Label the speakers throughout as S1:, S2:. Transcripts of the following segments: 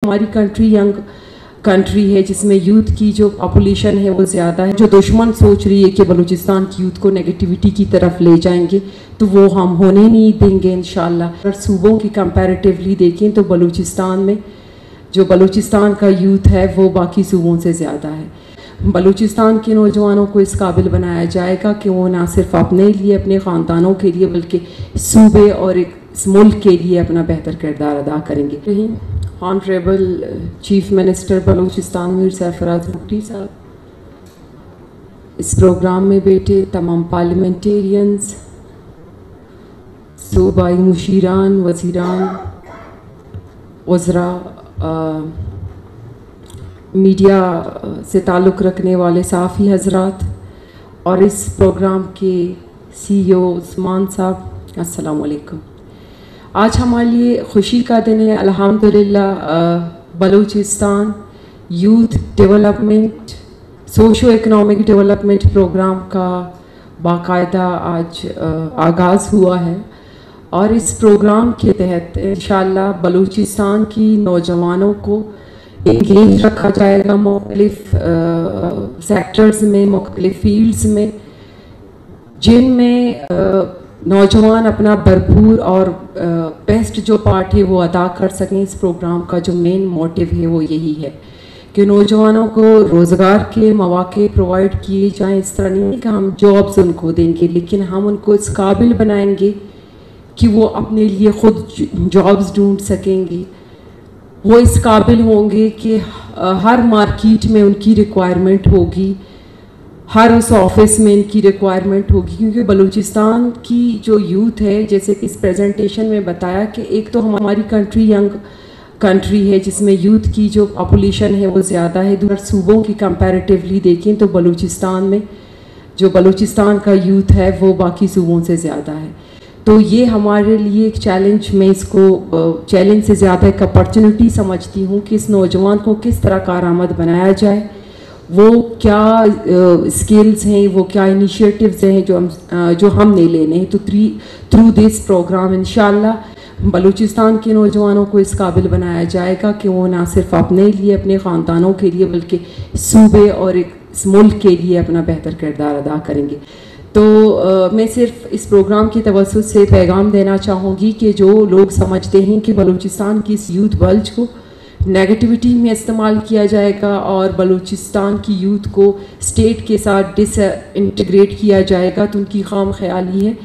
S1: हमारी country young country है जिसमें यूथ की जो पॉपुलेशन है वो ज़्यादा है। जो दुश्मन सोच रही है कि बलूचिस्तान की यूथ को नेगेटिविटी की तरफ ले जाएंगे तो वो हम होने नहीं देंगे इंशाल्लाह। अगर सूबों की कंपैरेटिवली देखें तो बलूचिस्तान में जो बलूचिस्तान का यूथ है वो बाकी सूबों से ज़्यादा है। बलूचिस्तान के नौजवानों को इस काबिल बनाया जाएगा कि वो ना सिर्फ अपने लिए अपने ख़ानदानों के लिए बल्कि सूबे और इस मुल्क के लिए अपना बेहतर किरदार अदा करेंगे। Honourable chief minister Balochistan Mir Sarfaraz Mufti sahab, इस प्रोग्राम में बैठे तमाम पार्लियामेंटेरियंस, सूबाई मुशीरान, वज़ीरान, वज़रा, मीडिया से ताल्लुक़ रखने वाले साफ़ी हज़रात और इस प्रोग्राम के CEO उस्मान साहब, अस्सलाम वालेकुम। आज हमारे लिए खुशी का दिन है। अल्हम्दुलिल्लाह Balochistan youth development socio economic development programme का बाकायदा आज आगाज़ हुआ है और इस प्रोग्राम के तहत इंशाअल्लाह बलूचिस्तान की नौजवानों को एंगेज रखा जाएगा मुख्तलिफ सेक्टर्स में, मुख्तलिफ फील्ड्स में, जिनमें नौजवान अपना भरपूर और बेस्ट जो पार्ट है वो अदा कर सकें। इस प्रोग्राम का जो मेन मोटिव है वो यही है कि नौजवानों को रोज़गार के मौके प्रोवाइड किए जाएं। इस तरह नहीं कि हम जॉब्स उनको देंगे, लेकिन हम उनको इस काबिल बनाएंगे कि वो अपने लिए ख़ुद जॉब्स ढूंढ सकेंगे। वो इस काबिल होंगे कि हर मार्केट में उनकी रिक्वायरमेंट होगी, हर उस ऑफिस में इनकी रिक्वायरमेंट होगी। क्योंकि बलूचिस्तान की जो यूथ है, जैसे कि इस प्रेजेंटेशन में बताया कि एक तो हमारी कंट्री यंग कंट्री है जिसमें यूथ की जो पॉपुलेशन है वो ज़्यादा है। दूसरे सूबों की कंपैरेटिवली देखें तो बलूचिस्तान में जो बलूचिस्तान का यूथ है वो बाकी सूबों से ज़्यादा है। तो ये हमारे लिए एक चैलेंज, मैं इसको चैलेंज से ज़्यादा एक अपॉर्चुनिटी समझती हूँ कि इस नौजवान को किस तरह कारआमद बनाया जाए, वो क्या स्किल्स हैं, वो क्या इनिशिएटिव्स हैं जो हमने लेने हैं। तो थ्रू दिस प्रोग्राम इंशाअल्लाह बलूचिस्तान के नौजवानों को इस काबिल बनाया जाएगा कि वो ना सिर्फ अपने लिए अपने ख़ानदानों के लिए बल्कि सूबे और इस मुल्क के लिए अपना बेहतर किरदार अदा करेंगे। तो मैं सिर्फ इस प्रोग्राम की तवज्जुह से पैगाम देना चाहूँगी कि जो लोग समझते हैं कि बलूचिस्तान की इस यूथ बल्ज को नेगेटिविटी में इस्तेमाल किया जाएगा और बलूचिस्तान की यूथ को स्टेट के साथ डिसइंटीग्रेट किया जाएगा, तो उनकी खाम ख्याली है।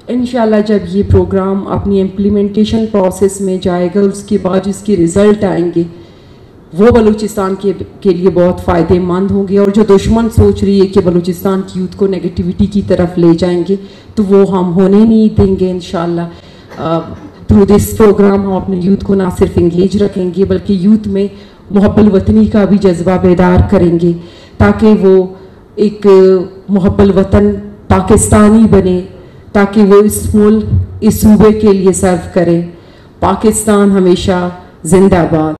S1: इंशाल्लाह जब ये प्रोग्राम अपनी इम्प्लीमेंटेशन प्रोसेस में जाएगा, उसके बाद जिसके रिज़ल्ट आएंगे वो बलूचिस्तान के लिए बहुत फ़ायदेमंद होंगे। और जो दुश्मन सोच रही है कि बलूचिस्तान की यूथ को नेगेटिविटी की तरफ ले जाएंगे तो वो हम होने नहीं देंगे इंशाल्लाह। थ्रू दिस प्रोग्राम हम अपने यूथ को ना सिर्फ इंगेज रखेंगे बल्कि यूथ में मुहब्बल वतनी का भी जज्बा बेदार करेंगे, ताकि वो एक मुहब्बल वतन पाकिस्तानी बने, ताकि वो इस मुल्क, इस सूबे के लिए सर्व करे। पाकिस्तान हमेशा जिंदाबाद।